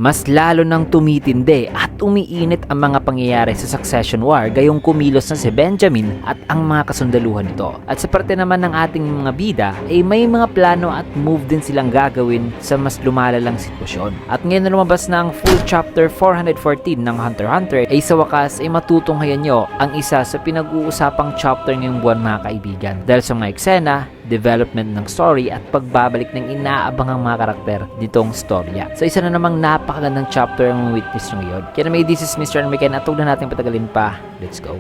Mas lalo nang tumitindi at umiinit ang mga pangyayari sa Succession War gayong kumilos na si Benjamin at ang mga kasundaluhan nito. At sa parte naman ng ating mga bida ay may mga plano at move din silang gagawin sa mas lumalalang sitwasyon. At ngayon na lumabas na ang full chapter 414 ng Hunter x Hunter ay sa wakas ay matutunghayan nyo ang isa sa pinag-uusapang chapter ngayong buwan mga kaibigan. Dahil sa mga eksena, development ng story at pagbabalik ng inaabangang mga karakter ditong storya. So isa na namang napakagandang chapter ang witness nyo ngayon. Kaya naman this is Mr. Armican at huwag na natin patagalin pa. Let's go.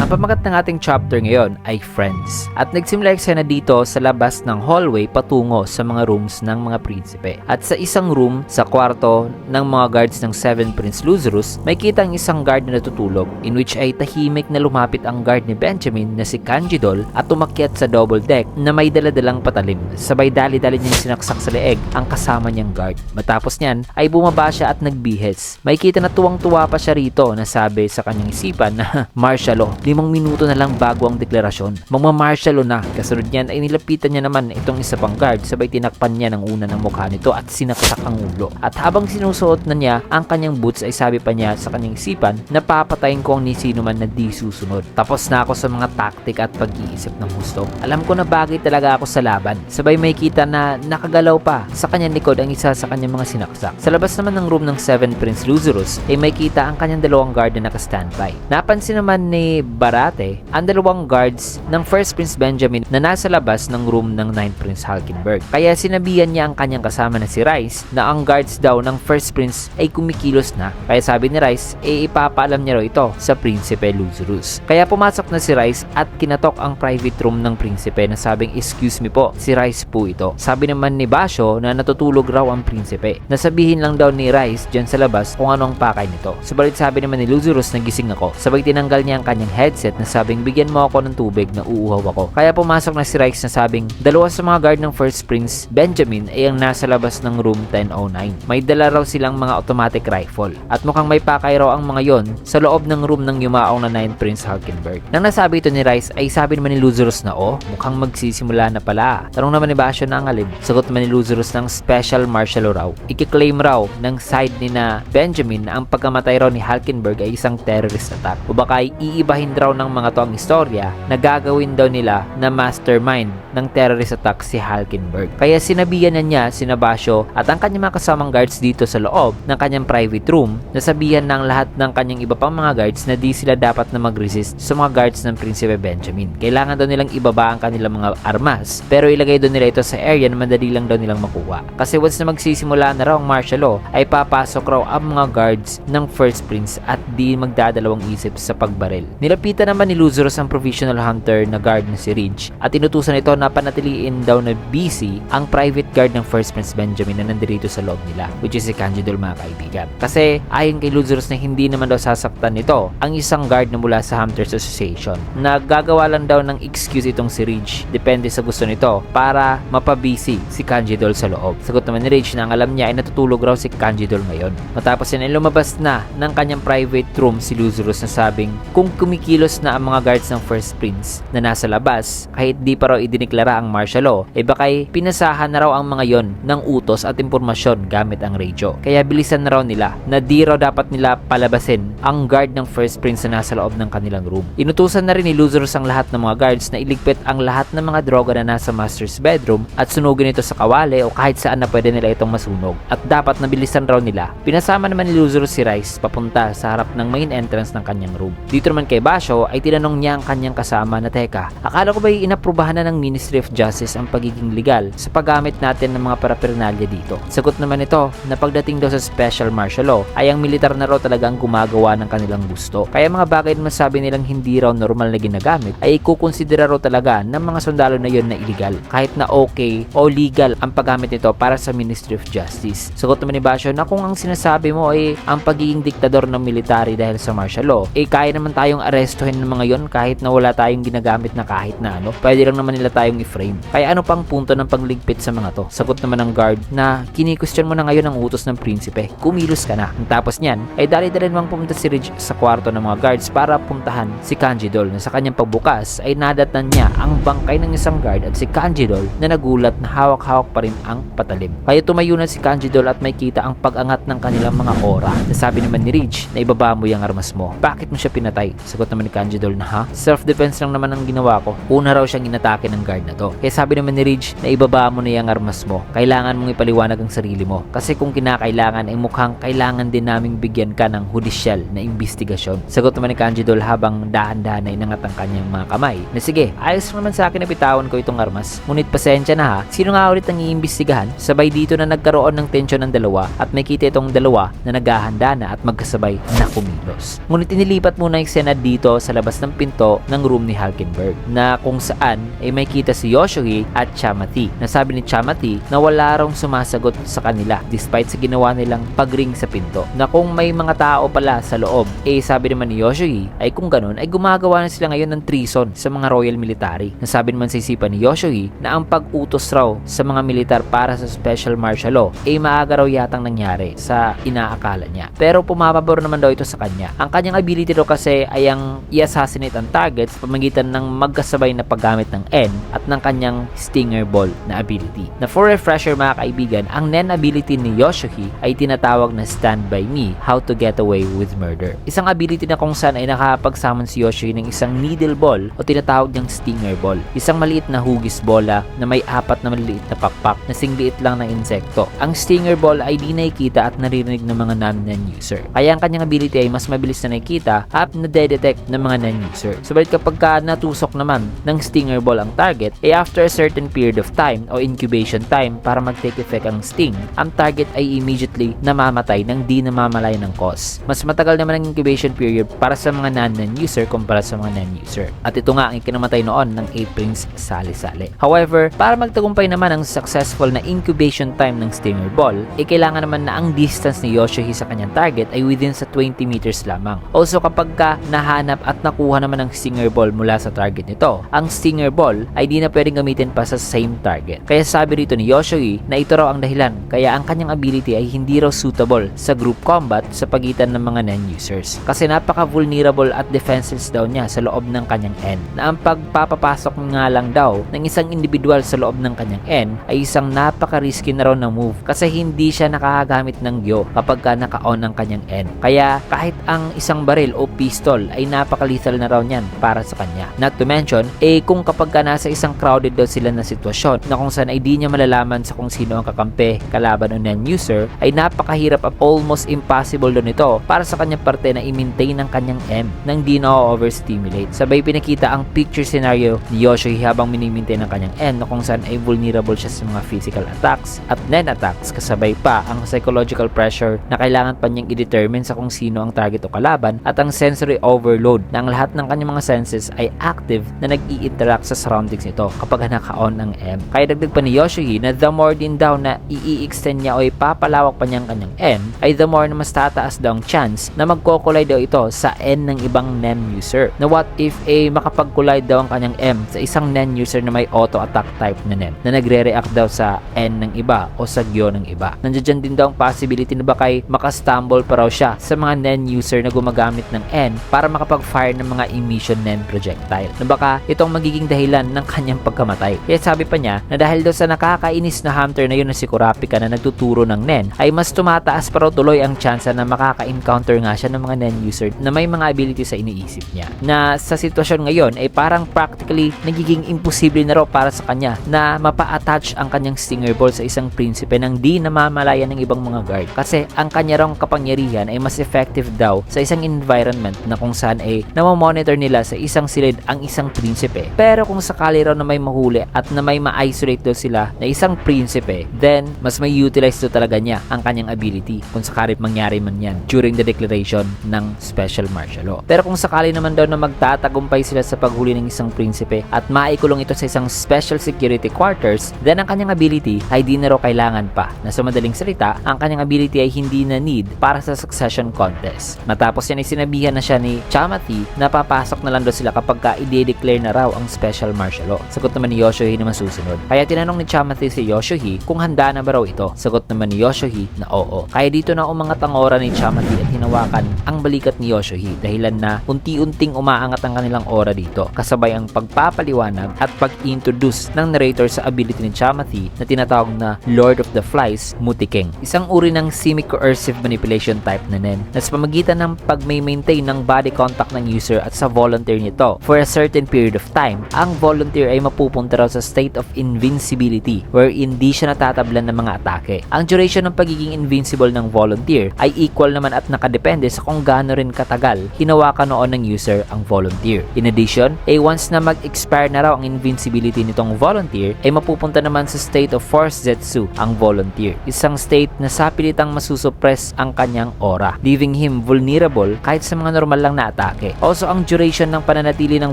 Ang pamagat ng ating chapter ngayon ay Friends. At nagsimula eksena dito sa labas ng hallway patungo sa mga rooms ng mga prinsipe. At sa isang room, sa kwarto ng mga guards ng 7 Prince Luzurus, may kita ang isang guard na natutulog in which ay tahimik na lumapit ang guard ni Benjamin na si Kanjidol at umakyat sa double deck na may daladalang patalim. Sabay dali-dali niyang sinaksak sa leeg ang kasama niyang guard. Matapos niyan ay bumaba siya at nagbihes. May kita na tuwang-tuwa pa siya rito na sabi sa kanyang isipan na martial law. 5 minuto na lang bago ang deklarasyon. Magmamartial law na. Kasunod niyan ay nilapitan niya naman itong isa pang guard sabay tinakpan niya ng una ng mukha nito at sinaksak ang ulo. At habang sinusuot na niya ang kanyang boots ay sabi pa niya sa kanyang isipan na papatayin ko ang ni sino man na di susunod. Tapos na ako sa mga taktik at pag-iisip ng husto. Alam ko na bagay talaga ako sa laban. Sabay may kita na nakagalaw pa sa kanyang likod ang isa sa kanyang mga sinaksak. Sa labas naman ng room ng 7 Prince Luzurus ay may kita ang kanyang dalawang guard na naka-standby. Napansin naman ni Barate ang dalawang guards ng 1st Prince Benjamin na nasa labas ng room ng 9th Prince Halkenberg. Kaya sinabihan niya ang kanyang kasama na si Rice na ang guards daw ng 1st Prince ay kumikilos na. Kaya sabi ni Rice ipapaalam niya raw ito sa Prinsipe Luzurus. Kaya pumasok na si Rice at kinatok ang private room ng Prinsipe na sabing excuse me po, si Rice po ito. Sabi naman ni Basho na natutulog raw ang Prinsipe. Nasabihin lang daw ni Rice dyan sa labas kung ano ang pakay nito. Subalit sabi naman ni Luzurus na gising ako. Sabay tinanggal niya ang kanyang headset na sabing bigyan mo ako ng tubig na uuhaw ako. Kaya pumasok na si Rice na sabing dalawa sa mga guard ng 1st Prince Benjamin ay ang nasa labas ng room 1009. May dala raw silang mga automatic rifle at mukhang may pakay raw ang mga yon sa loob ng room ng yumaong na 9th Prince Halkenberg. Nang nasabi ito ni Rice ay sabi naman ni Luzurus na mukhang magsisimula na pala. Tanong naman ni Basho na ang alin. Sagot naman ni Luzurus ng special martial law raw. Ikiklaim raw ng side ni na Benjamin na ang pagkamatay raw ni Halkenberg ay isang terrorist attack o baka iibahin raw ng mga to ang istorya na gagawin daw nila na mastermind ng terrorist attack si Halkenberg. Kaya sinabihan na niya si Basho at ang kanyang mga kasamang guards dito sa loob ng kanyang private room na sabihan ng lahat ng kanyang iba pang mga guards na di sila dapat na mag-resist sa mga guards ng Prinsipe Benjamin. Kailangan daw nilang ibaba ang kanilang mga armas pero ilagay daw nila ito sa area na madali lang daw nilang makuha. Kasi once na magsisimula na raw ang martial law ay papasok raw ang mga guards ng 1st Prince at di magdadalawang isip sa pagbaril. Nilapitan naman ni Luzurus ang provisional hunter na guard na si Ridge at inutusan ito na panatiliin daw na busy ang private guard ng 1st Prince Benjamin na nandito sa loob nila, which is si Kanjidol mga kaibigan. Kasi ayon kay Luzurus na hindi naman daw sasaktan nito ang isang guard na mula sa Hunters Association. Naggagawa lang daw ng excuse itong si Ridge depende sa gusto nito para mapabisi si Kanjidol sa loob. Sagot naman ni Ridge na ang alam niya ay natutulog raw si Kanjidol ngayon. Matapos yan ay lumabas na ng kanyang private room si Luzurus na sabing kung kumikilos na ang mga guards ng 1st Prince na nasa labas kahit di pa raw idineklara ang martial law bakay pinasahan na raw ang mga yon ng utos at impormasyon gamit ang radio. Kaya bilisan na raw nila na di raw dapat nila palabasin ang guard ng 1st Prince na nasa loob ng kanilang room. Inutusan na rin ni Luzurus ang lahat ng mga guards na iligpit ang lahat ng mga droga na nasa master's bedroom at sunugin ito sa kawali o kahit saan na pwede nila itong masunog. At dapat nabilisan raw nila. Pinasama naman ni Luzurus si Rice papunta sa harap ng main entrance ng kanyang room. Dito naman kay Basho ay tinanong niya ang kanyang kasama na teka, akala ko ba inaprubahan na ng Ministry of Justice ang pagiging legal sa paggamit natin ng mga paraphernalia dito? Sagot naman ito na pagdating daw sa special martial law ay ang militar na raw talagang gumagawa ng kanilang gusto. Kaya mga bagay na masabi nilang hindi raw normal na ginagamit ay ikukonsidera raw talaga ng mga sundalo na yon na illegal kahit na okay o legal ang paggamit nito para sa Ministry of Justice. Sagot naman ni Basho na kung ang sinasabi mo ay ang pagiging diktador ng military dahil sa martial law kaya naman tayong arresto gustuhin ng mga yon kahit na wala tayong ginagamit na kahit na ano. Pwede lang naman nila tayong i-frame. Kaya ano pang punto ng pagligpit sa mga to? Sagot naman ng guard na kini-question mo na ngayon ang utos ng prinsipe. Kumilos ka na. Tapos niyan ay dali-dali namang pumunta si Ridge sa kwarto ng mga guards para puntahan si Kanjidol na sa kanyang pagbukas ay nadatnan niya ang bangkay ng isang guard at si Kanjidol na nagulat na hawak-hawak pa rin ang patalim. Kaya tumayo na si Kanjidol at may kita ang pag-angat ng kanilang mga aura. Nasabi naman ni Ridge na ibaba mo yung armas mo. Bakit mo siya pinatay? Sagot naman ni Kanjidol na ha? Self-defense lang naman ang ginawa ko. Una raw siyang inatake ng guard na to. Kaya sabi naman ni Ridge na ibaba mo na yung armas mo. Kailangan mong ipaliwanag ang sarili mo. Kasi kung kinakailangan ay mukhang kailangan din naming bigyan ka ng judicial na investigasyon. Sagot naman ni Kanjidol habang dahan-dahan na inangat ang kanyang mga kamay. Na sige, ayos naman sa akin na bitawan ko itong armas. Ngunit pasensya na ha, sino nga ulit ang iimbestigahan? Sabay dito na nagkaroon ng tensyon ng dalawa at may kita itong dalawa na naghahanda na at magkasabay na kumilos. Ngunit inilipat muna yung eksena dito sa labas ng pinto ng room ni Hulkenberg na kung saan ay may kita si Yoshohi at Chamati. Nasabi ni Chamati na wala raw sumasagot sa kanila despite sa ginawa nilang pagring sa pinto. Na kung may mga tao pala sa loob, sabi naman ni Yoshohi ay kung ganun ay gumagawa na sila ngayon ng treason sa mga royal military. Nasabi naman sa isipan ni Yoshohi na ang pag-utos raw sa mga militar para sa special martial law maaga raw yatang nangyari sa inaakala niya. Pero pumapabor naman daw ito sa kanya. Ang kanyang ability daw kasi ay ang i-assassinate ang target sa pamagitan ng magkasabay na paggamit ng N at ng kanyang Stinger Ball na ability. Na for refresher mga kaibigan, ang Nen ability ni Yoshohi ay tinatawag na Stand By Me, How to Get Away with Murder. Isang ability na kung saan ay nakapagsamon si Yoshohi ng isang needle ball o tinatawag niyang Stinger Ball. Isang maliit na hugis bola na may 4 na maliliit na pakpak na singliit lang ng insekto. Ang Stinger Ball ay di nakikita at naririnig ng mga non-Nen user. Kaya ang kanyang ability ay mas mabilis na nakikita at na-detect ng mga Nen user. Subalit kapag natusok naman ng Stinger Ball ang target, after a certain period of time o incubation time para mag-take effect ang sting, ang target ay immediately namamatay nang di namamalay ng cause. Mas matagal naman ang incubation period para sa mga non-Nen user kumpara sa mga Nen user. At ito nga ang ikinamatay noon ng 8 Prince Sali-Sali. However, para magtagumpay naman ang successful na incubation time ng Stinger Ball, kailangan naman na ang distance ni Yoshohi sa kanyang target ay within sa 20 meters lamang. Also kapag nahanap at nakuha naman ang Stinger Ball mula sa target nito, ang Stinger Ball ay di na pwedeng gamitin pa sa same target. Kaya sabi rito ni Yoshohi na ito raw ang dahilan kaya ang kanyang ability ay hindi raw suitable sa group combat sa pagitan ng mga Nen users. Kasi napaka-vulnerable at defenseless daw niya sa loob ng kanyang N. Na ang pagpapapasok nga lang daw ng isang individual sa loob ng kanyang N ay isang napaka-risky na raw na move kasi hindi siya nakagamit ng Gyo kapag naka-on ang kanyang N. Kaya kahit ang isang baril o pistol ay napaka-lethal na raw niyan para sa kanya. Not to mention, kung kapag nasa isang crowded daw sila na sitwasyon na kung saan ay di niya malalaman sa kung sino ang kakampi, kalaban o Nen user, ay napakahirap at almost impossible daw nito para sa kanyang parte na i-maintain ang kanyang M nang di na-overstimulate. Sabay pinakita ang picture scenario ni Yoshohi habang minimaintain ang kanyang N na kung saan ay vulnerable siya sa mga physical attacks at Nen attacks kasabay pa ang psychological pressure na kailangan pa niyang i-determine sa kung sino ang target o kalaban at ang sensory overload na ang lahat ng kanyang mga senses ay active na nag-i-interact sa surroundings nito kapag naka-on ang M. Kaya dagdag pa ni Yoshohi na the more din daw na i-extend niya o ipapalawak pa niya ang kanyang M ay the more na mas tataas daw ang chance na magko-collide daw ito sa N ng ibang Nen user. Na what if makapag-collide daw ang kanyang M sa isang Nen user na may auto-attack type na Nen na nagre-react daw sa N ng iba o sa Gyo ng iba. Nandiyan din daw ang possibility na baka makastumble pa raw siya sa mga Nen user na gumagamit ng N para makapag-fire ng mga emission Nen projectile na baka itong magiging dahilan ng kanyang pagkamatay. Kaya sabi pa niya na dahil daw sa nakakainis na hunter na yun na si Kurapika na nagtuturo ng Nen ay mas tumataas pa raw tuloy ang chance na makaka-encounter nga siya ng mga Nen user na may mga ability sa iniisip niya. Na sa sitwasyon ngayon ay parang practically nagiging imposible na raw para sa kanya na mapa-attach ang kanyang Stinger Ball sa isang prinsipe nang di namamalayan ng ibang mga guard. Kasi ang kanya raw kapangyarihan ay mas effective daw sa isang environment na kung saan ay namamonitor nila sa isang silid ang isang prinsipe. Pero kung sakali raw na may mahuli at na may ma-isolate daw sila na isang prinsipe, then mas may utilize daw talaga niya ang kanyang ability kung sakali mangyari man yan during the declaration ng special martial law. Pero kung sakali naman daw na magtatagumpay sila sa paghuli ng isang prinsipe at maikulong ito sa isang special security quarters, then ang kanyang ability ay di na raw kailangan pa. Na sa madaling salita, ang kanyang ability ay hindi na need para sa succession contest. Matapos yan ay sinabihan na siya ni Chamati Chamathy na papasok na lang daw sila kapag i-declare na raw ang special martial law. Sagot naman ni Yoshohi na masusunod. Kaya tinanong ni Chamathy si Yoshohi kung handa na ba raw ito. Sagot naman ni Yoshohi na oo. Kaya dito na umangat ang aura ni Chamathy at hinawakan ang balikat ni Yoshohi dahilan na unti-unting umaangat ang kanilang aura dito kasabay ang pagpapaliwanag at pag-introduce ng narrator sa ability ni Chamathy na tinatawag na Lord of the Flies, Mutikeng. Isang uri ng semi-coercive manipulation type na nen na sa pamagitan ng pag-maintain ng body contact ng user at sa volunteer nito for a certain period of time, ang volunteer ay mapupunta raw sa state of invincibility wherein di siya natatablan ng mga atake. Ang duration ng pagiging invincible ng volunteer ay equal naman at nakadepende sa kung gaano rin katagal hinawakan noon ng user ang volunteer. In addition, once na mag-expire na raw ang invincibility nitong volunteer, ay mapupunta naman sa state of Force Zetsu ang volunteer. Isang state na sapilitang masusuppress ang kanyang aura, leaving him vulnerable kahit sa mga normal lang na atake. Also, ang duration ng pananatili ng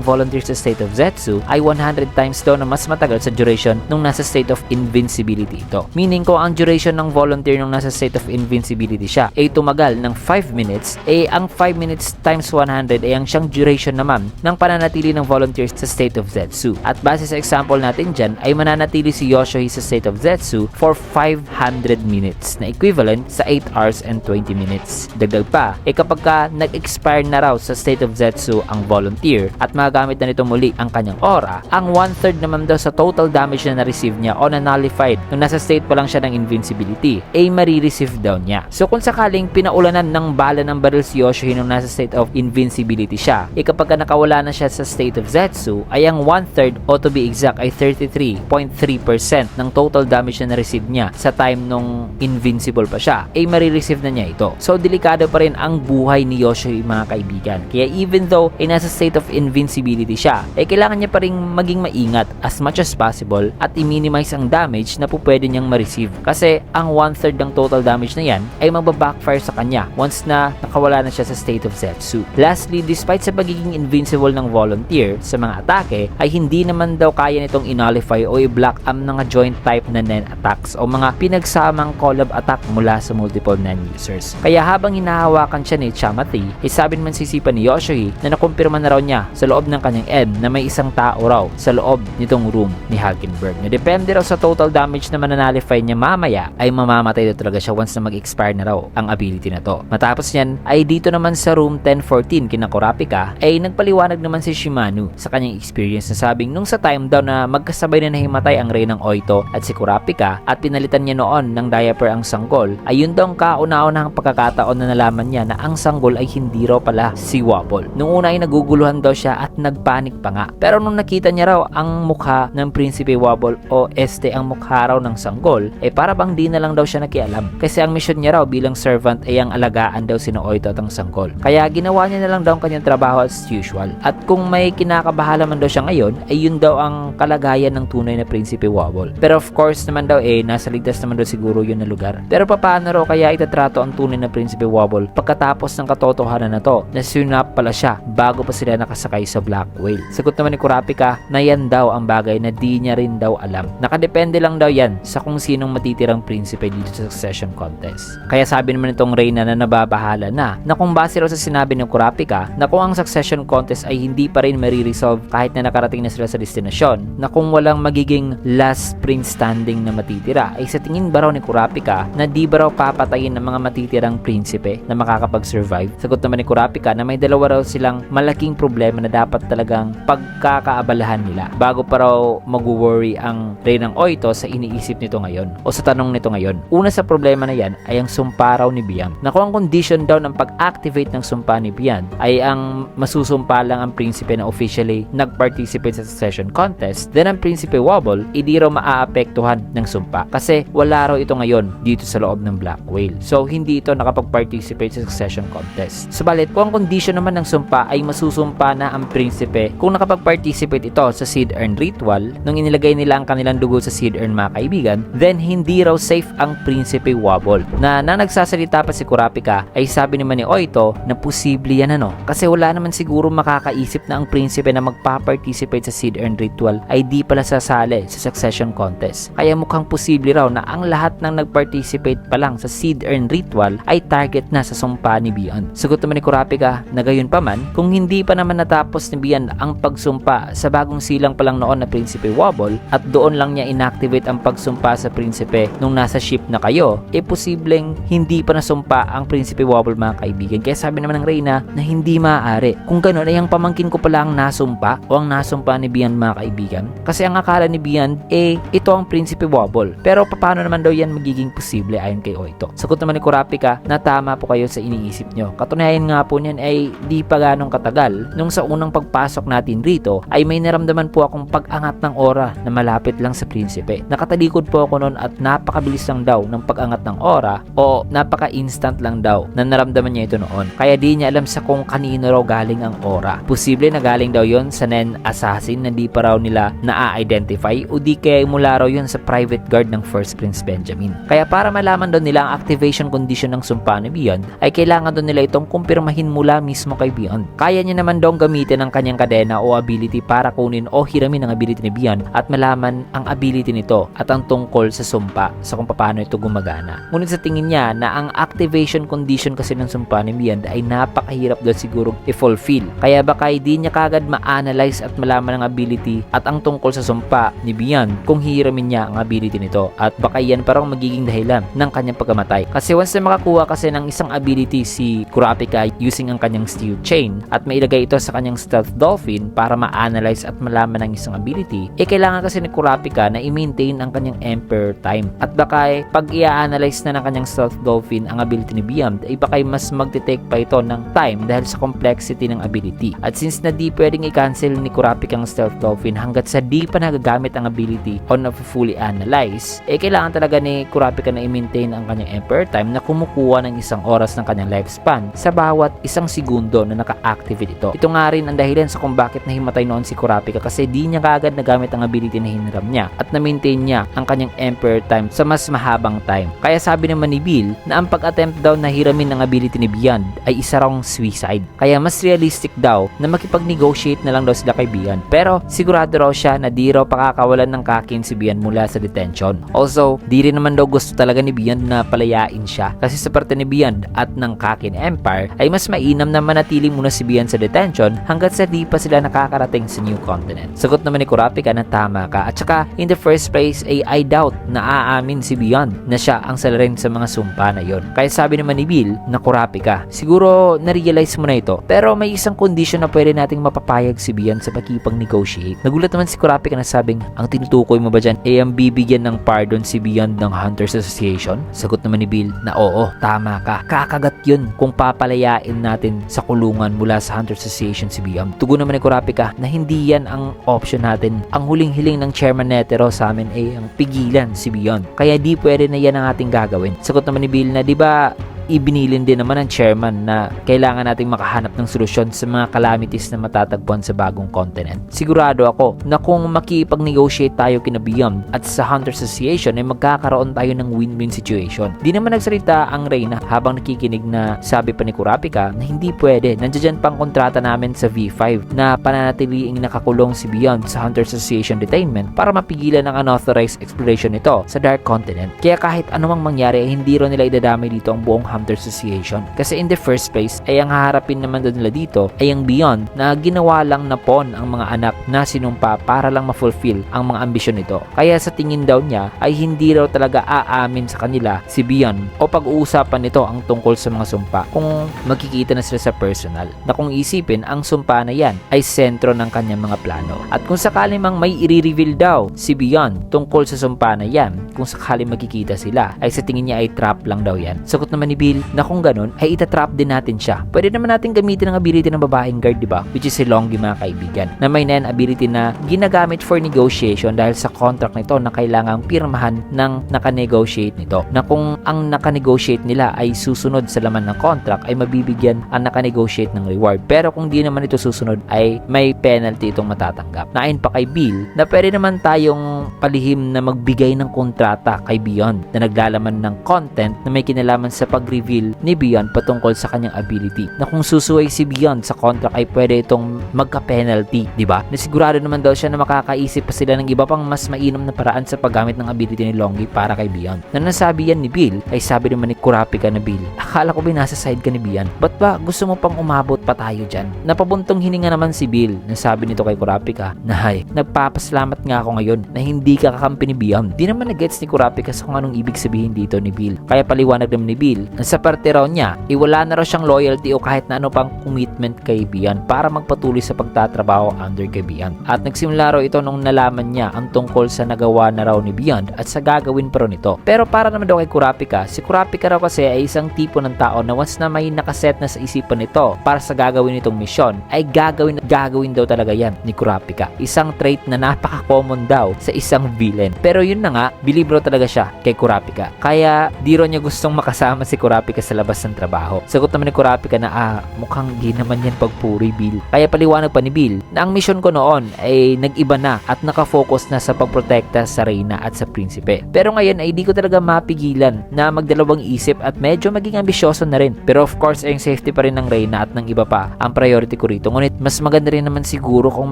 volunteer sa state of Zetsu ay 100 times daw na mas matagal sa duration nung nasa state of invincibility ito. Meaning kung ang duration ng volunteer nung nasa state of invincibility siya ay tumagal ng 5 minutes, ang 5 minutes times 100 ay ang siyang duration naman ng pananatili ng volunteer sa state of Zetsu. At base sa example natin dyan, ay mananatili si Yoshohi sa state of Zetsu for 500 minutes na equivalent sa 8 hours and 20 minutes. Dagdag pa, kapag nag-expire na raw sa state of Zetsu ang volunteer at magagamit na nito muli ang kanyang aura, ang 1/3 naman daw sa total damage na na-receive niya o na-nullified nung nasa state pa lang siya ng invincibility, ay marireceive daw niya. So kung sakaling pinaulanan ng bala ng baril si Yoshohi nung nasa state of invincibility siya, kapag nakawala na siya sa state of Zetsu, ay ang 1/3 o to be exact ay 33.3% ng total damage na na-receive niya sa time nung invincible pa siya, ay marireceive na niya ito. So delikado pa rin ang buhay ni Yoshohi mga kaibigan. Kaya even though nasa state of invincibility siya, kailangan niya pa rin maging maingat as much as possible at i-minimize ang damage na po pwede niyang ma-receive. Kasi ang 1/3 ng total damage na yan ay magbabackfire sa kanya once na nakawala na siya sa state of Zetsu. Lastly, despite sa pagiging invincible ng volunteer sa mga atake, ay hindi naman daw kaya nitong i-nullify o i-block ang mga joint type na nen attacks o mga pinagsamang collab attack mula sa multiple nen users. Kaya habang hinahawakan siya ni Chamathy, sabi naman sisipan ni Yoshohi na nakumpirma na raw niya sa loob ng kanyang M na may isang tao raw sa loob nitong room ni Hagenberg. Na depende raw sa total damage na mananalify niya mamaya, ay mamamatay na talaga siya once na mag-expire na raw ang ability na to. Matapos yan, ay dito naman sa room 1014 kina Kurapika, ay nagpaliwanag naman si Shimano sa kanyang experience na sabing nung sa time daw na magkasabay na nahimatay ang Rey ng Oito at si Kurapika at pinalitan niya noon ng diaper ang sanggol, ay yun daw ang kauna-unahang pagkakataon na nalaman niya na ang sanggol ay hindi raw pala si Wobble. Nung una ay naguguluhan daw siya at nagpanik pa nga. Pero nung nakita niya raw ang mukha ng Prinsipe Wobble o ang mukha raw ng sanggol, para bang di na lang daw siya nakialam. Kasi ang mission niya raw bilang servant ay ang alagaan daw sino Oito at ang sanggol. Kaya ginawa niya na lang daw ang kanyang trabaho as usual. At kung may kinakabahala man daw siya ngayon, ay yun daw ang kalagayan ng tunay na Prinsipe Wobble. Pero of course naman daw nasa ligtas naman daw siguro yun na lugar. Pero paano raw kaya itatrato ang tunay na Prinsipe Wobble pagkatapos ng katotohanan na to na sinap pala siya bago pa sila nakasakay sa Black Whale? Sagot naman ni Kurapika na yan daw ang bagay na di niya rin daw alam. Nakadepende lang daw yan sa kung sinong matitirang prinsipe dito sa succession contest. Kaya sabi naman itong Reyna na nababahala na kung base raw sa sinabi ng Kurapika na kung ang succession contest ay hindi pa rin mariresolve kahit na nakarating na sila sa destinasyon, na kung walang magiging last prince standing na matitira, ay sa tingin ba raw ni Kurapika na di ba raw papatayin ng mga matitirang prinsipe na makakapag-survive? Sagot naman ni Kurapika na may dalawa raw silang malaking problema na dapat talagang pagkakaabalahan nila bago pa raw mag-worry ang Rey ng Oito sa iniisip nito ngayon o sa tanong nito ngayon. Una sa problema na yan ay ang sumpa raw ni Bian, na kung ang condition daw ng pag-activate ng sumpa ni Bian ay ang masusumpa lang ang prinsipe na officially nag-participate sa succession contest, then ang Prinsipe Wobble hindi raw maaapektuhan ng sumpa kasi wala raw ito ngayon dito sa loob ng Black Whale. So hindi ito nakapag-participate sa succession contest. Subalit kung ang condition naman ng sumpa ay masusumpa na ang prinsipe kung nakapag-participate ito sa Seed Urn Ritual nung inilagay nila ang kanilang dugo sa Seed Urn mga kaibigan, then hindi raw safe ang Prinsipe Wobble. Na nagsasalita pa si Kurapika ay sabi naman ni Oito na posible yan kasi wala naman siguro makakaisip na ang prinsipe na magpa-participate sa Seed Urn Ritual ay di pala sasali sa succession contest. Kaya mukhang posible raw na ang lahat ng nag-participate pa lang sa Seed Urn Ritual ay target na sa sumpa ni Bian. Sagot naman ni Kurapika na gayon Gayunpaman, kung hindi pa naman natapos ni Beyond ang pagsumpa sa bagong silang pa lang noon na Prinsipe Wobble at doon lang niya inactivate ang pagsumpa sa Prinsipe nung nasa ship na kayo, posibleng hindi pa nasumpa ang Prinsipe Wobble mga kaibigan. Kaya sabi naman ng Reyna na hindi maaari. Kung ganoon ay ang pamangkin ko pala ang nasumpa o ang nasumpa ni Beyond mga kaibigan. Kasi ang akala ni Beyond ito ang Prinsipe Wobble. Pero paano naman daw yan magiging posible ayon kay Oito? Sagot naman ni Kurapika na tama po kayo sa iniisip nyo. Katunayan nga po niyan ay di pa ganong katagal. Nung sa unang pagpasok natin rito ay may naramdaman po akong pag-angat ng aura na malapit lang sa Prinsipe. Nakatalikod po ako noon at napakabilis lang daw ng pag-angat ng aura o napaka-instant lang daw na naramdaman niya ito noon. Kaya di niya alam sa kung kanino raw galing ang aura. Posible na galing daw yon sa Nen Assassin na di pa raw nila na-identify o di kaya mula raw yun sa private guard ng First Prince Benjamin. Kaya para malaman daw nila ang activation condition ng sumpa ni Beyond ay kailangan daw nila itong kumpirmahin mula mismo kay Beyond. Kaya niya naman daw gamitin ang kanyang kadena o ability para kunin o hiramin ang ability ni Beyond at malaman ang ability nito at ang tungkol sa sumpa sa kung paano ito gumagana. Ngunit sa tingin niya na ang activation condition kasi ng sumpa ni Beyond ay napakahirap daw siguro i-fulfill. Kaya baka hindi niya kagad ma-analyze at malaman ang ability at ang tungkol sa sumpa ni Beyond kung hihiramin niya ang ability nito at baka yan parang magiging dahilan ng kanyang pagkamatay. Kasi once na makakuha kasi ng isang ability si Kurapika using ang kanyang steel chain at mailagay ito sa kanyang stealth dolphin para ma-analyze at malaman ang isang ability, kailangan kasi ni Kurapika na i-maintain ang kanyang Emperor time. At baka pag i-analyze na ng kanyang stealth dolphin ang ability ni Beyond ay baka mas magte-take pa ito ng time dahil sa complexity ng ability. At since na di pwedeng i-cancel ni Kurapika ang stealth dolphin hanggat sa di pa nagagamit ang ability o na fully analyze, kailangan talaga ni Kurapika na i-maintain ang kanyang Emperor time na kumukuha ng isang oras ng kanyang lifespan sa bawat isang segundo na naka-activate ito. Ito nga rin ang dahilan sa kung bakit nahimatay noon si Kurapika kasi di niya kaagad nagamit ang ability na hiniram niya at na-maintain niya ang kanyang Emperor time sa mas mahabang time. Kaya sabi naman ni Bill na ang pag-attempt daw na hiramin ang ability ni Beyond ay isa raw suicide. Kaya mas realistic daw na makipag-negotiate na lang daw sila kay Beyond. Pero sigurado raw siya na di raw pakakawalan ng kakin si Beyond mula sa detention. Also, di rin naman daw gusto talaga ni Beyond na palayain siya kasi sa parte ni Beyond at ng Kakin Empire ay mas mainam na manatili muna si Beyond sa detention hanggat sa di pa sila nakakarating sa New Continent. Sagot naman ni Kurapika na tama ka at saka in the first place ay I doubt na aamin si Beyond na siya ang salarin sa mga sumpa na yon. Kaya sabi naman ni Bill na Kurapika, siguro na-realize mo na ito pero may isang condition na pwede nating mapapayag si Beyond sa pakipag-negotiate. Nagulat naman si Kurapika na sabing, ang tinutukoy mo ba dyan ay ang bibigyan ng pardon si Beyond ng Hunters Association? Sagot naman ni Bill na oo, tama ka. Kakagat yun kung papalayain natin sa kulungan mula sa Hunters Association si Beyond. Tugon naman ni Kurapika na hindi yan ang option natin. Ang huling hiling ng Chairman Netero sa amin ay ang pigilan si Beyond. Kaya di pwede na yan ang ating gagawin. Sagot naman ni Bill na di ba ibinilin din naman ng chairman na kailangan nating makahanap ng solusyon sa mga calamities na matatagpuan sa bagong continent. Sigurado ako na kung makipag-negotiate tayo kina Beyond at sa Hunters Association ay magkakaroon tayo ng win-win situation. Di naman nagsalita ang Reyna habang nakikinig na sabi pa ni Kurapika na hindi pwede. Nandiyan pang kontrata namin sa V5 na pananatiliing nakakulong si Beyond sa Hunters Association detainment para mapigilan ang unauthorized exploration nito sa Dark Continent. Kaya kahit anumang mangyari ay hindi rin nila idadamay dito ang buong Hunters Association. Kasi in the first place ay ang haharapin naman doon nila dito ay ang Beyond na ginawa lang na pawn ang mga anak na sinumpa para lang ma-fulfill ang mga ambisyon nito. Kaya sa tingin daw niya ay hindi raw talaga aamin sa kanila si Beyond o pag-uusapan nito ang tungkol sa mga sumpa kung magkikita na sila sa personal na kung isipin ang sumpa na yan ay sentro ng kanyang mga plano. At kung sakali mang may i-reveal daw si Beyond tungkol sa sumpa na yan, kung sakali magkikita sila ay sa tingin niya ay trap lang daw yan. Sagot naman ni Bill na kung ganun ay itatrap din natin siya. Pwede naman natin gamitin ang ability ng babaeng guard, diba? Which is si Longi mga kaibigan. Na may Nen ability na ginagamit for negotiation dahil sa contract nito na kailangang pirmahan ng naka-negotiate nito. Na kung ang naka-negotiate nila ay susunod sa laman ng contract ay mabibigyan ang naka-negotiate ng reward. Pero kung di naman ito susunod ay may penalty itong matatanggap. Naayon pa kay Bill na pwede naman tayong palihim na magbigay ng kontrata kay Beyond na naglalaman ng content na may kinalaman sa pag pag-reveal ni Beyond patungkol sa kanyang ability na kung susuway si Beyond sa contract ay pwede itong magka-penalty, di ba? Nasigurado naman daw siya na makakaisip pa sila ng iba pang mas mainam na paraan sa paggamit ng ability ni Longgi para kay Beyond. Na nasabi yan ni Bill ay sabi naman ni Kurapika na, Bill, akala ko binasa side ka ni Beyond. Ba't ba gusto mo pang umabot pa tayo dyan? Napabuntong hininga naman si Bill. Nasabi nito kay Kurapika na, hay, nagpapasalamat nga ako ngayon na hindi ka kakampi ni Beyond. Di naman nag-gets ni Kurapika sa kung anong ibig sabihin dito ni Bill. Kaya paliwanag naman ni Bill na sa parte raw niya, iwala na raw siyang loyalty o kahit na ano pang commitment kay Beyond para magpatuloy sa pagtatrabaho under kay Beyond. At nagsimula raw ito nung nalaman niya ang tungkol sa nagawa na raw ni Beyond at sa gagawin pa raw nito. Pero para naman daw kay Kurapika, si Kurapika raw kasi ay isang tipo ng tao na once na may nakaset na sa isipan nito para sa gagawin nitong misyon, ay gagawin daw talaga yan ni Kurapika. Isang trait na napaka-common daw sa isang villain. Pero yun na nga, bilibro talaga siya kay Kurapika. Kaya di raw niya gustong makasama si Kurapika sa labas ng trabaho. Sagot naman ni Kurapika na mukhang di naman yan pagpuri, Bill. Kaya paliwanag pa ni Bill na ang misyon ko noon ay nag-iba na at nakafocus na sa pagprotekta sa Reyna at sa prinsipe. Pero ngayon ay di ko talaga mapigilan na magdalawang isip at medyo maging ambisyoso na rin. Pero of course ay yung safety pa rin ng Reyna at ng iba pa ang priority ko rito. Ngunit mas maganda rin naman siguro kung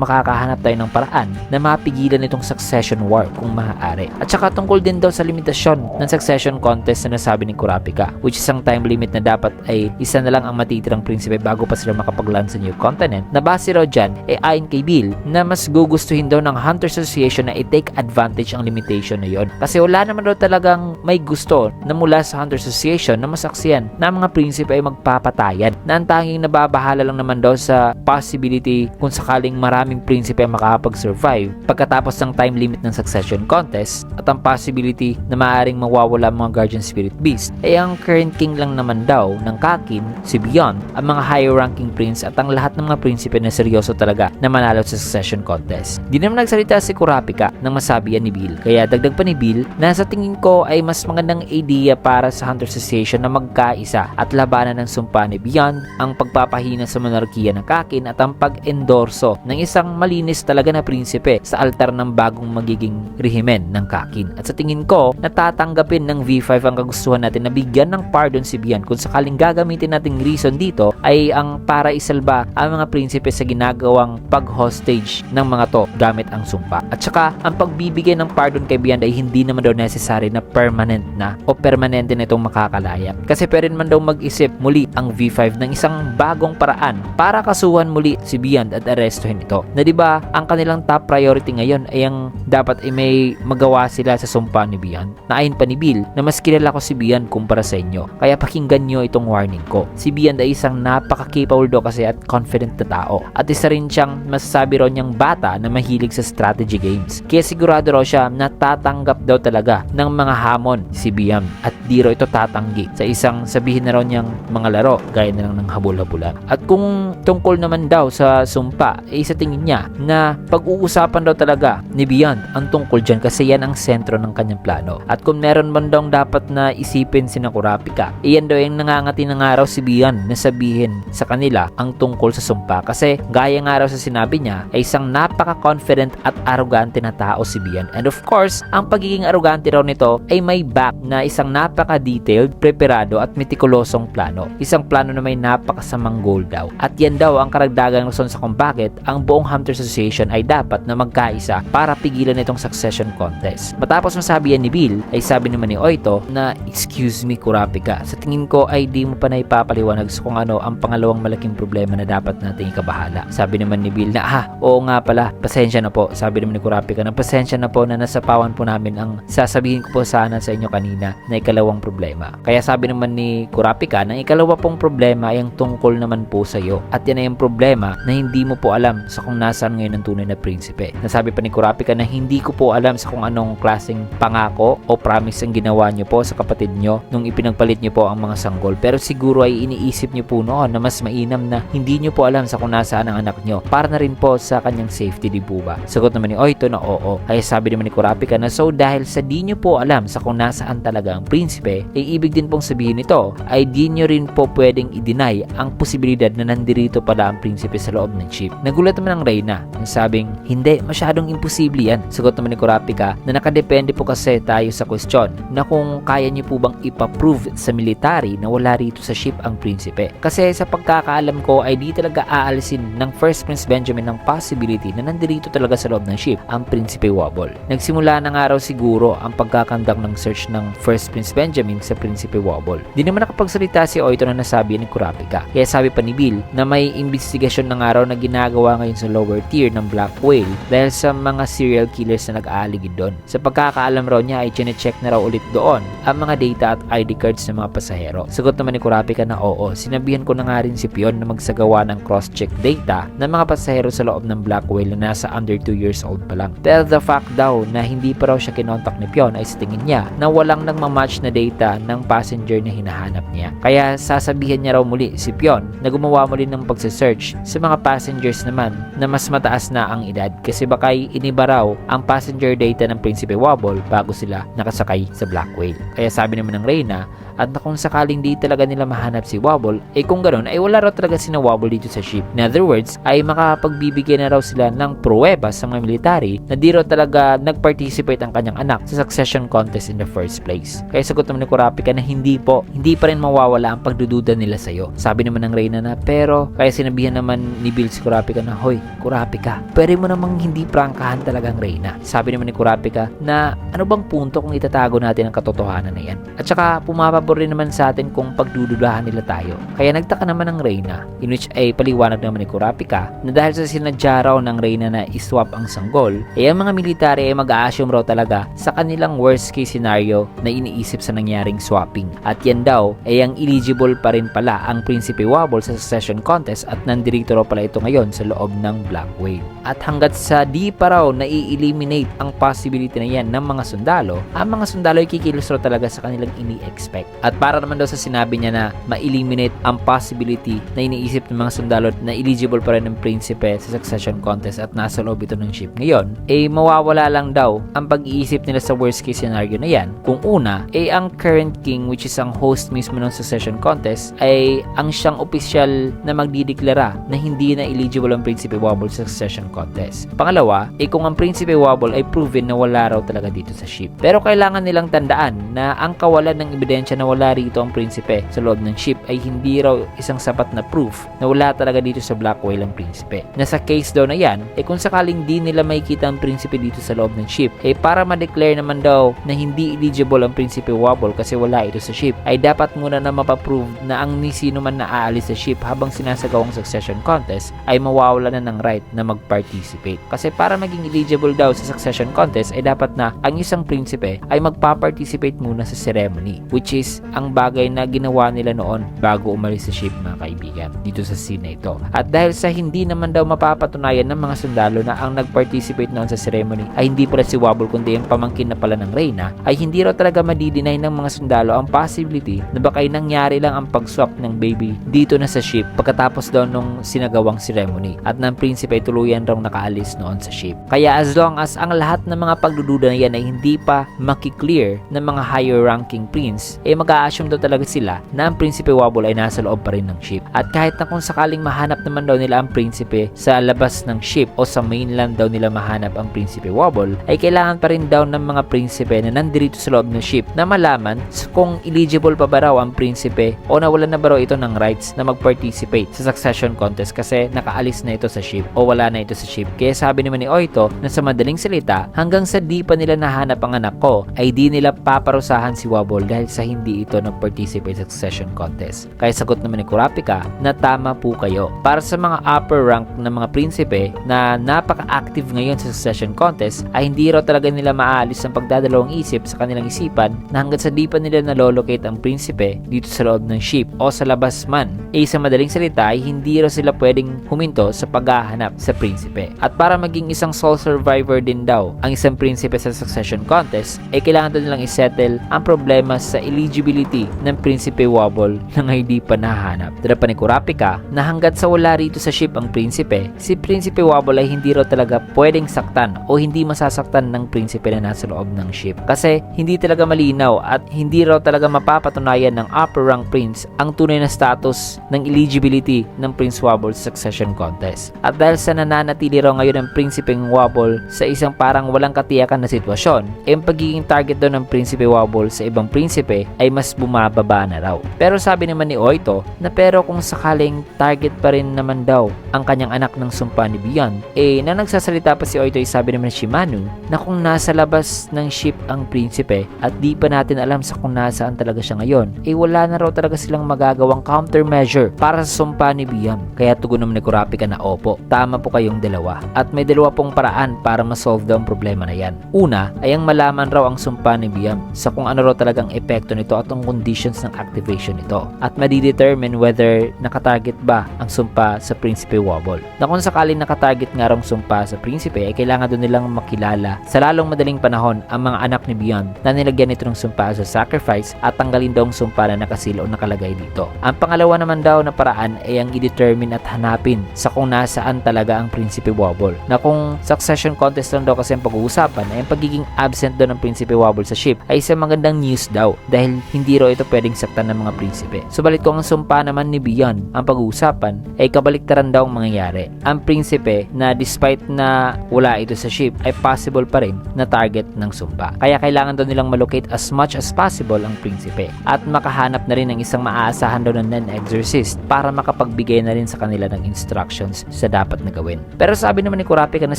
makakahanap tayo ng paraan na mapigilan itong succession war kung maaari. At saka tungkol din daw sa limitasyon ng succession contest na nasabi ni Kurapika, which is ang time limit na dapat ay isa na lang ang matitirang prinsipe bago pa sila makapag-land sa new continent. Nabase raw dyan ay ayon kay Bill na mas gugustuhin daw ng Hunters Association na i-take advantage ang limitation na yon. Kasi wala naman daw talagang may gusto na mula sa Hunters Association na masaksiyan na mga prinsipe ay magpapatayan. Na ang tanging nababahala lang naman daw sa possibility kung sakaling maraming prinsipe makakapag-survive pagkatapos ng time limit ng succession contest at ang possibility na maaaring mawawala ang mga Guardian Spirit Beast ay ang current king lang naman daw ng Kakin, si Beyond, ang mga higher ranking prince at ang lahat ng mga prinsipe na seryoso talaga na manalo sa succession contest. Di naman nagsalita si Kurapika nang masabi yan ni Bill. Kaya dagdag pa ni Bill na sa tingin ko ay mas magandang idea para sa Hunter Association na magkaisa at labanan ng sumpa ni Beyond, ang pagpapahina sa monarkiya ng Kakin at ang pag-endorso ng isang malinis talaga na prinsipe sa altar ng bagong magiging rehimen ng Kakin. At sa tingin ko, natatanggapin ng V5 ang kagustuhan natin na bigyan ng pardon si Beyond kung sakaling gagamitin nating reason dito ay ang para isalba ang mga prinsipe sa ginagawang pag-hostage ng mga to gamit ang sumpa. At saka, ang pagbibigay ng pardon kay Beyond ay hindi naman daw necessary na permanent na o permanente na itong makakalaya. Kasi pwede naman daw mag-isip muli ang V5 ng isang bagong paraan para kasuhan muli si Beyond at arestuhin ito. Na diba, ang kanilang top priority ngayon ay ang dapat ay may magawa sila sa sumpa ni Beyond. Na ayon pa ni Bill na mas kilala ko si Beyond kumpara sa inyo. Kaya pakinggan nyo itong warning ko. Si Beyond ay isang napaka-capable daw kasi at confident na tao. At isa rin siyang masasabi raw niyang bata na mahilig sa strategy games. Kaya sigurado raw siya na tatanggap daw talaga ng mga hamon si Beyond at di raw ito tatanggi sa isang sabihin na raw niyang mga laro gaya na lang ng habol-habulan. At kung tungkol naman daw sa sumpa, sa tingin niya na pag-uusapan daw talaga ni Beyond ang tungkol dyan kasi yan ang sentro ng kanyang plano. At kung meron man daw dapat na isipin si Kurapika, iyan daw yung nangangati ng araw si Beyond na sabihin sa kanila ang tungkol sa sumpa kasi gaya nga raw sa sinabi niya ay isang napaka-confident at arrogante na tao si Beyond. And of course, ang pagiging arrogante raw nito ay may back na isang napaka-detailed, preparado at metikulosong plano. Isang plano na may napakasamang goal daw. At yan daw ang karagdagang rason sa kung bakit ang buong Hunters Association ay dapat na magkaisa para pigilan itong succession contest. Matapos masabi yan ni Bill, ay sabi naman ni Oito na, excuse me Kurapika, sa tingin ko ay di mo pa na ipapaliwanag kung ano ang pangalawang malaking problema na dapat nating ikabahala. Sabi naman ni Bill na, oo nga pala, pasensya na po. Sabi naman ni Kurapika na, pasensya na po na nasapawan po namin ang sasabihin ko po sana sa inyo kanina na ikalawang problema. Kaya sabi naman ni Kurapika na ikalawa pong problema ay ang tungkol naman po sa iyo. At yan ay yung problema na hindi mo po alam sa kung nasaan ngayon ang tunay na prinsipe. Nasabi pa ni Kurapika na hindi ko po alam sa kung anong klaseng pangako o promise ang ginawa niyo po sa kapatid niyo nung ipinagpalit niyo po ang mga sanggol. Pero siguro ay iniisip niyo po noon na mas mainam na hindi niyo po alam sa kung nasaan ang anak niyo para na rin po sa kanyang safety, di po ba? Sagot naman ni Oito na oo. Kaya sabi naman ni Kurapika na so dahil sa di niyo po alam sa kung nasaan talaga ang prinsipe, ay ibig din pong sabihin nito ay di niyo rin po pwedeng i-deny ang posibilidad na nandirito pala ang prinsipe sa loob ng ship. Nagulat naman ang Reyna ang sabing hindi, masyadong imposible yan. Sagot naman ni Kurapika na nakadepende po kasi tayo sa question na kung kaya niyo po bang ipaprove sa sa military na wala rito sa ship ang prinsipe. Kasi sa pagkakaalam ko ay di talaga aalisin ng First Prince Benjamin ng possibility na nandirito talaga sa loob ng ship ang Prinsipe Wobble. Nagsimula na nga raw siguro ang pagkakandak ng search ng First Prince Benjamin sa Prinsipe Wobble. Di naman nakapagsalita si Oito na nasabi ni Kurapika. Kaya sabi pa ni Bill na may investigasyon na nga raw na ginagawa ngayon sa lower tier ng Black Whale dahil sa mga serial killers na nag-aaligid doon. Sa pagkakaalam raw niya ay chinecheck na raw ulit doon ang mga data at ID cards ng mga pasahero. Sagot naman ni Kurapika na oo, sinabihan ko na nga rin si Pion na magsagawa ng cross-check data ng mga pasahero sa loob ng Black Whale na nasa under 2 years old pa lang. Pero the fact daw na hindi pa raw siya kinontak ni Pion ay sa tingin niya na walang nagmamatch na data ng passenger na hinahanap niya. Kaya sasabihan niya raw muli si Pion na gumawa muli ng pagsesearch sa mga passengers naman na mas mataas na ang edad kasi bakay iniba raw ang passenger data ng Prinsipe Wobble bago sila nakasakay sa Black Whale. Kaya sabi naman ng Reyna at na kung sakaling di talaga nila mahanap si Wobble, kung ganoon ay wala raw talaga si Wobble dito sa ship. In other words, ay makapagbibigay na raw sila ng pruwebas sa mga military na di raw talaga nag-participate ang kanyang anak sa succession contest in the first place. Kaya sagot naman ni Kurapika na hindi pa rin mawawala ang pagdududa nila sa'yo. Sabi naman ng Reyna na pero kaya sinabihan naman ni Bill si Kurapika na hoy, Kurapika, pwede mo namang hindi prangkahan talagang Reyna. Sabi naman ni Kurapika na ano bang punto kung itatago natin ang katotohanan na yan? At saka pumapabor rin naman sa atin kung pagdududahan nila tayo. Kaya nagtaka naman ng Reyna, in which ay paliwanag naman ni Kurapika na dahil sa sinadya raw ng Reyna na iswap ang sanggol, ang mga military ay mag-a-assume raw talaga sa kanilang worst case scenario na iniisip sa nangyaring swapping. At yan daw ay ang eligible pa rin pala ang Prinsipe Wobble sa succession contest at nandirito raw pala ito ngayon sa loob ng Black Whale. At hanggat sa di pa raw na-eliminate ang possibility na yan ng mga sundalo, ang mga sundalo ay kikilos raw talaga sa kanilang ini-expect. At para naman daw sa sinabi niya na ma-eliminate ang possibility na iniisip ng mga sundalo na eligible pa rin ng prinsipe sa succession contest at nasa loob ito ng ship ngayon, mawawala lang daw ang pag-iisip nila sa worst case scenario na yan. Kung una, ang current king which is ang host mismo ng succession contest ay ang siyang opisyal na magdideklara na hindi na eligible ang Prinsipe Wobble sa succession contest. Pangalawa, kung ang Prinsipe Wobble ay proven na wala raw talaga dito sa ship. Pero kailangan nilang tandaan na ang kawalan ng ebidensya na wala rito ang prinsipe sa loob ng ship ay hindi raw isang sapat na proof na wala talaga dito sa Black Whale ang prinsipe. Nasa case daw na yan, kung sakaling di nila makikita ang prinsipe dito sa loob ng ship, para ma-declare naman daw na hindi eligible ang Prinsipe Wobble kasi wala ito sa ship, ay dapat muna na mapaprove na ang ni sino man na aalis sa ship habang sinasagawang succession contest ay mawawala na ng right na mag-participate. Kasi para maging eligible daw sa succession contest ay dapat na ang isang prinsipe ay magpa-participate muna sa ceremony, which is ang bagay na ginawa nila noon bago umalis sa ship, mga kaibigan, dito sa scene na ito. At dahil sa hindi naman daw mapapatunayan ng mga sundalo na ang nag-participate noon sa ceremony ay hindi pala si Wobble kundi ang pamangkin na pala ng Reyna, ay hindi raw talaga madidinay ng mga sundalo ang possibility na bakay nangyari lang ang pag-swap ng baby dito na sa ship pagkatapos daw nung sinagawang ceremony at ng prinsipe ay tuluyan raw nakaalis noon sa ship. Kaya as long as ang lahat ng mga pagdududa na yan ay hindi pa makiklear ng mga higher ranking prince, mag-a-assume daw talaga sila na ang Prinsipe Wobble ay nasa loob pa rin ng ship. At kahit na kung sakaling mahanap naman daw nila ang prinsipe sa labas ng ship o sa mainland daw nila mahanap ang Prinsipe Wobble, ay kailangan pa rin daw ng mga prinsipe na nandirito sa loob ng ship na malaman kung eligible pa ba raw ang prinsipe o nawalan na ba raw ito ng rights na mag-participate sa succession contest kasi nakaalis na ito sa ship o wala na ito sa ship. Kaya sabi naman ni Oito na sa madaling salita, hanggang sa di pa nila nahanap ang anak ko ay di nila paparusahan si Wobble dahil sa hindi ito nag-participate sa succession contest. Kaya sagot naman ni Kurapika na tama po kayo. Para sa mga upper rank na mga prinsipe na napaka-active ngayon sa succession contest ay hindi raw talaga nila maalis ang pagdadalawang isip sa kanilang isipan na hanggat sa di pa nila nalolocate ang prinsipe dito sa loob ng ship o sa labas man, sa madaling salita ay hindi raw sila pwedeng huminto sa paghahanap sa prinsipe. At para maging isang sole survivor din daw ang isang prinsipe sa succession contest, kailangan daw nilang isettle ang problema sa eligibility ng Prinsipe Wobble na hindi pa nahanap. Dala pa ni Kurapika na hanggat sa wala rito sa ship ang prinsipe, si Prinsipe Wobble ay hindi raw talaga pwedeng saktan o hindi masasaktan ng prinsipe na nasa loob ng ship. Kasi hindi talaga malinaw at hindi raw talaga mapapatunayan ng upper rank prince ang tunay na status ng eligibility ng Prince Wobble sa succession contest. At dahil sa nananatili raw ngayon ang Prinsipeng Wobble sa isang parang walang katiyakan na sitwasyon, ang pagiging target daw ng Prinsipe Wobble sa ibang prinsipe ay mas bumababa na raw. Pero sabi naman ni Oito na pero kung sakaling target pa rin naman daw ang kanyang anak ng sumpa ni Beyond, na nagsasalita pa si Oito ay sabi naman ni Shimano na kung nasa labas ng ship ang prinsipe at di pa natin alam sa kung nasaan talaga siya ngayon, wala na raw talaga silang magagawang countermeasure para sa sumpa ni Beyond. Kaya tugon naman ni Kurapika na opo, tama po kayong dalawa. At may dalawa pong paraan para ma-solve daw ang problema na yan. Una ay ang malaman raw ang sumpa ni Beyond sa kung ano raw talagang epekto nito at ang conditions ng activation nito. At madidetermine whether nakatarget ba ang sumpa sa Prinsipe Wobble. Na kung sakaling nakatarget nga raw ang sumpa sa Prinsipe, ay kailangan doon nilang makilala sa lalong madaling panahon ang mga anak ni Beyond na nilagyan nito ng sumpa sa sacrifice at tanggalin daw ang sumpa na nakasil o nakalagay dito. Ang pangalawa naman daw na paraan ay ang i-determine at hanapin sa kung nasaan talaga ang Prinsipe Wobble. Na kung succession contest lang daw kasi ang pag-uusapan ay ang pagiging absent daw ng Prinsipe Wobble sa ship ay isang magandang news daw dahil hindi raw ito pwedeng saktan ng mga prinsipe. Subalit kung ang sumpa naman ni Beyond ang pag-uusapan ay kabaliktaran daw ang mangyayari. Ang prinsipe na despite na wala ito sa ship ay possible pa rin na target ng sumpa. Kaya kailangan daw nilang malocate as much as possible ang prinsipe at makahanap na rin ng isang maaasahan daw na non-exorcist para makapagbigay na rin sa kanila ng instructions sa dapat na gawin. Pero sabi naman ni Kurapika na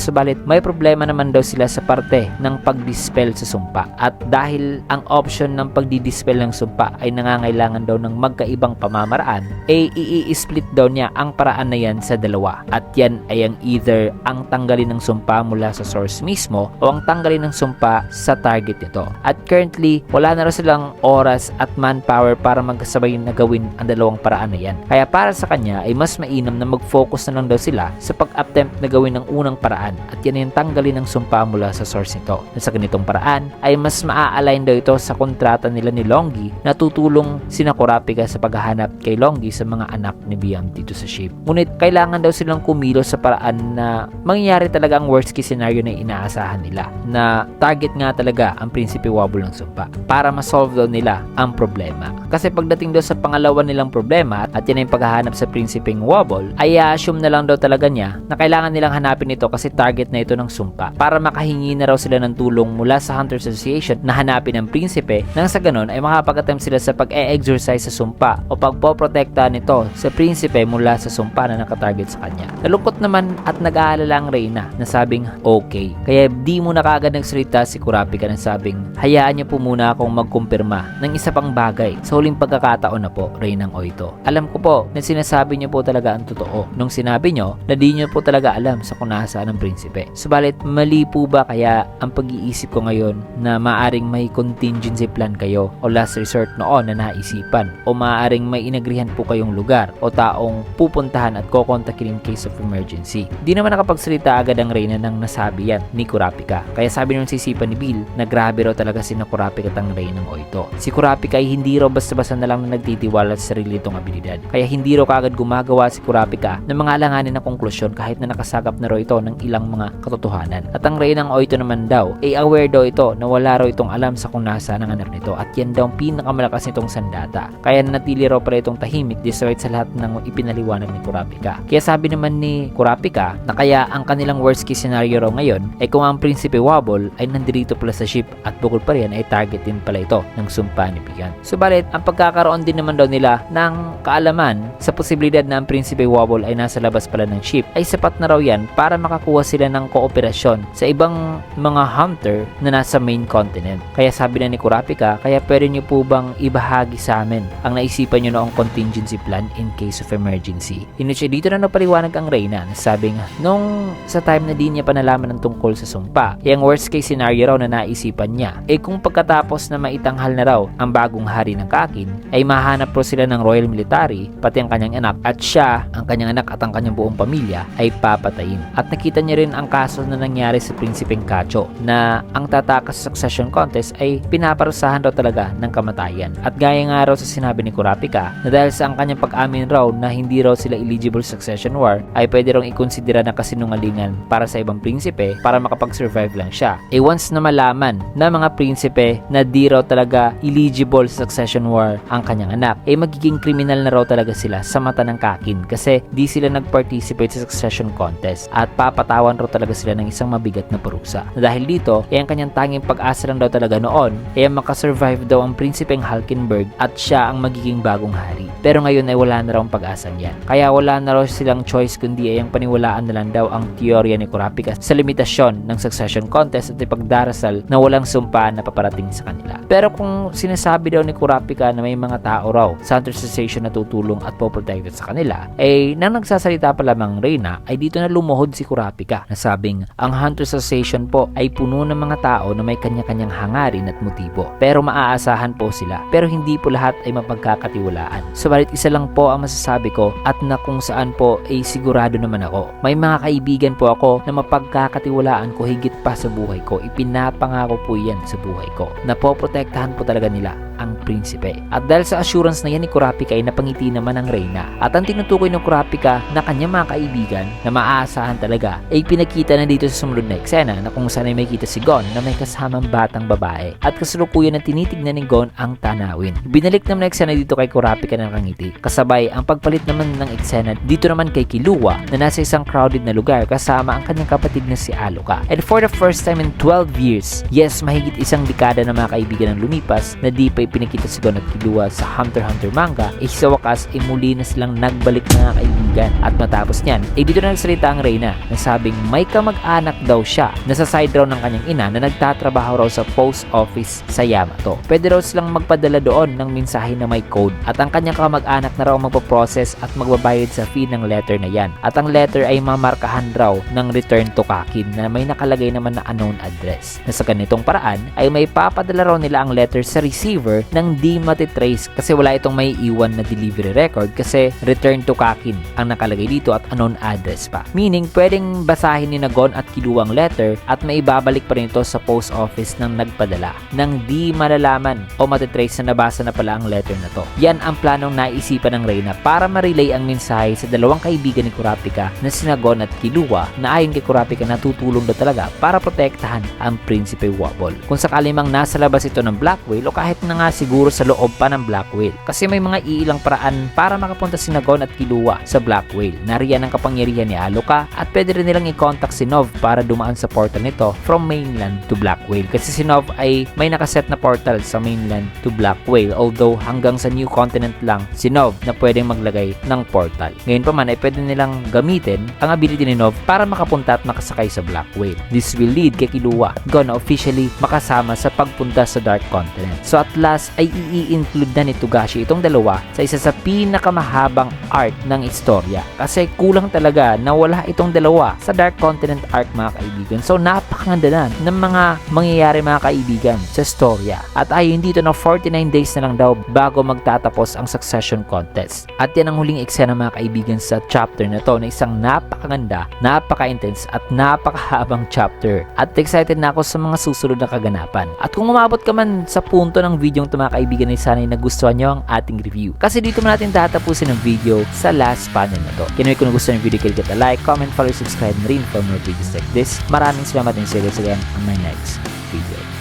subalit may problema naman daw sila sa parte ng pag-dispel sa sumpa at dahil ang option ng pagdi-dispel ng sumpa ay nangangailangan daw ng magkaibang pamamaraan i-split daw niya ang paraan na yan sa dalawa at yan ay ang either ang tanggalin ng sumpa mula sa source mismo o ang tanggalin ng sumpa sa target nito. At currently wala na raw silang oras at manpower para magkasabay na gawin ang dalawang paraan na yan. Kaya para sa kanya ay mas mainam na mag-focus na lang daw sila sa pag-attempt na gawin ng unang paraan at yan ay tanggalin ng sumpa mula sa source nito. Na sa ganitong paraan ay mas maa-align daw ito sa kontrata nila ni Longgi na tutulong sina Kurapika sa paghahanap kay Longgi sa mga anak ni Beyond dito sa ship. Ngunit kailangan daw silang kumilos sa paraan na mangyayari talaga ang worst case scenario na inaasahan nila na target nga talaga ang Prinsipe Wobble ng sumpa para ma-solve daw nila ang problema. Kasi pagdating daw sa pangalawa nilang problema at yan ay paghahanap sa Prinsipeng Wobble ay assume na lang daw talaga niya na kailangan nilang hanapin ito kasi target na ito ng sumpa para makahingi na raw sila ng tulong mula sa Hunters Association na hanapin ang prinsipe nang sa ganon ay makapag-attempt sila sa pag-e-exercise sa sumpa o pagpoprotekta nito sa prinsipe mula sa sumpa na nakatarget sa kanya. Nalungkot naman at nag-aalala ang Reyna na sabing okay. Kaya di muna kaagad nagsalita si Kurapika na sabing hayaan niyo po muna akong magkumpirma ng isa pang bagay sa huling pagkakataon na po, Reynang Oito. Alam ko po na sinasabi niyo po talaga ang totoo nung sinabi niyo na di niyo po talaga alam sa kung nasaan ang prinsipe. Subalit mali po ba kaya ang pag-iisip ko ngayon na maaring may contingency plan kayo o last resort noon na naisipan o maaring may inagrihan po kayong lugar o taong pupuntahan at kokontakin in case of emergency. Di naman nakapagsalita agad ang Reyna nang nasabi yan ni Kurapika. Kaya sabi nung sisipan ni Bill na grabe raw talaga si Kurapika at ang Reynang Oito. Si Kurapika ay hindi raw basta-basta na lang na nagtitiwala sa sarili itong abilidad. Kaya hindi raw kaagad gumagawa si Kurapika ng mga alanganin na konklusyon kahit na nakasagap na raw ito ng ilang mga katotohanan. At ang Reynang Oito naman daw ay aware daw ito na wala raw itong alam sa kung nasaan ang anak nito at yan daw ang pinakamalakas nitong sandata. Kaya natili raw pala itong tahimik despite sa lahat ng ipinaliwanag ni Kurapika. Kaya sabi naman ni Kurapika na kaya ang kanilang worst case scenario raw ngayon ay kung ang Prinsipe Wobble ay nandirito pala sa ship at bukod pa rin ay target din pala ito ng sumpa ni Beyond. Subalit, ang pagkakaroon din naman daw nila ng kaalaman sa posibilidad na ang Prinsipe Wobble ay nasa labas pala ng ship ay sapat na raw yan para makakuha sila ng kooperasyon sa ibang mga hunter na nasa main continent. Kaya sabi na ni Kurapika, kaya pwede nyo po bang ibahagi sa amin ang naisipan nyo noong contingency plan in case of emergency? Inuchi dito na napaliwanag ang Reyna na sabing nung sa time na di niya pa nalaman ng tungkol sa sumpa, yung worst case scenario raw na naisipan niya kung pagkatapos na maitanghal na raw ang bagong hari ng Kakin ay mahanap po sila ng Royal Military pati ang kanyang anak at siya, ang kanyang anak at ang kanyang buong pamilya ay papatayin. At nakita niya rin ang kaso na nangyari sa Prinsipeng Cacho na ang tatakas sa succession contest ay pinaparusahan raw talaga ng kamatayan. At gaya nga raw sa sinabi ni Kurapika na dahil sa ang kanyang pag-amin raw na hindi raw sila eligible sa succession war ay pwede raw ikonsidera na kasinungalingan para sa ibang prinsipe para makapag-survive lang siya. Once na malaman na mga prinsipe na di raw talaga eligible sa succession war ang kanyang anak, magiging kriminal na raw talaga sila sa mata ng Kakin kasi di sila nag-participate sa succession contest at papatawan raw talaga sila ng isang mabigat na parusa. Dahil dito, ang kanyang tanging pag-asa lang daw talaga noon, makasurvive daw ang ang prinsipeng Hulkenberg at siya ang magiging bagong hari. Pero ngayon ay wala na raw ang pag-asang yan. Kaya wala na raw silang choice kundi ay ang paniwalaan na lang daw ang teorya ni Kurapika sa limitasyon ng succession contest at ipagdarasal na walang sumpaan na paparating sa kanila. Pero kung sinasabi daw ni Kurapika na may mga tao raw sa Hunter Association na tutulong at poprotected sa kanila, nang nagsasalita pa lamang Reyna ay dito na lumuhod si Kurapika na sabing ang Hunter Association po ay puno ng mga tao na may kanya-kanyang hangarin at motibo. Pero maaasahan po sila. Pero hindi po lahat ay mapagkakatiwalaan. Subalit isa lang po ang masasabi ko at na kung saan po ay sigurado naman ako. May mga kaibigan po ako na mapagkakatiwalaan ko higit pa sa buhay ko. Ipinapangako po yan sa buhay ko. Napoprotektahan po talaga nila ang prinsipe. At dahil sa assurance na yan ni Kurapika ay napangiti naman ang Reyna. At ang tinutukoy ng Kurapika na kanyang mga kaibigan na maaasahan talaga ay pinakita na dito sa sumunod na eksena na kung saan ay may kita si Gon na may kasamang batang babae at kasalukuyan na tinitignan ni Gon ang tanawin. Binalik naman na eksena dito kay Kurapika ng kangiti. Kasabay ang pagpalit naman ng eksena dito naman kay Killua na nasa isang crowded na lugar kasama ang kanyang kapatid na si Aloka. And for the first time in 12 years, yes, mahigit isang dekada na mga kaibigan ang lumipas na di pa pinakita si Gon at Killua sa Hunter x Hunter manga, sa wakas muli na silang nagbalik na kaibigan. At matapos niyan, dito na nagsalita ang Reyna na sabing may kamag-anak daw siya na sa side raw ng kanyang ina na nagtatrabaho raw sa post office sa Yamato. Pwede raw silang magpadala doon ng mensahe na may code at ang kanyang kamag-anak na raw magpo-process at magbabayad sa fee ng letter na yan. At ang letter ay mamarkahan raw ng return to Kakin na may nakalagay naman na unknown address. Na sa ganitong paraan ay may papadala raw nila ang letter sa receiver nang di matitrace kasi wala itong may iwan na delivery record kasi return to Kakin ang nakalagay dito at unknown address pa. Meaning, pwedeng basahin ni Gon at Killua ang letter at may ibabalik pa rin ito sa post office ng nagpadala nang di malalaman o matitrace na nabasa na pala ang letter na to. Yan ang planong naisipan ng Reyna para ma-relay ang mensahe sa dalawang kaibigan ni Kurapika na sina Gon at Killua na ayon kay Kurapika natutulong na talaga para protektahan ang Prinsipe Wobble. Kung sakali mang nasa labas ito ng Black Whale o kahit na nga siguro sa loob pa ng Black Whale kasi may mga iilang paraan para makapunta si Gon at Killua sa Black Whale. Nariyan ang kapangyarihan ni Aloka at pwede rin nilang i-contact si Nov para dumaan sa portal nito from mainland to Black Whale kasi si Nov ay may nakaset na portal sa mainland to Black Whale although hanggang sa New Continent lang si Nov na pwedeng maglagay ng portal. Ngayon pa man ay pwede nilang gamitin ang ability ni Nov para makapunta at makasakay sa Black Whale. This will lead kay Killua Gon na officially makasama sa pagpunta sa Dark Continent. So at last ay i-include na ni Togashi itong dalawa sa isa sa pinakamahabang arc ng istorya kasi kulang talaga na wala itong dalawa sa Dark Continent arc mga kaibigan. So napakaganda na ng mga mangyayari mga kaibigan sa storya. At ayon dito na 49 days na lang daw bago magtatapos ang succession contest. At yan ang huling eksena mga kaibigan sa chapter na to na isang napakaganda, napaka-intense at napakahabang chapter. At excited na ako sa mga susunod na kaganapan. At kung umabot ka man sa punto ng video ito mga kaibigan ay sana'y nagustuhan nyo ang ating review. Kasi dito man natin tatapusin ang video sa last panel na to. Kung nagustuhan yung video, click a like, comment, follow, subscribe na rin for more videos like this. Maraming salamat din sa iyo sa ang my next video.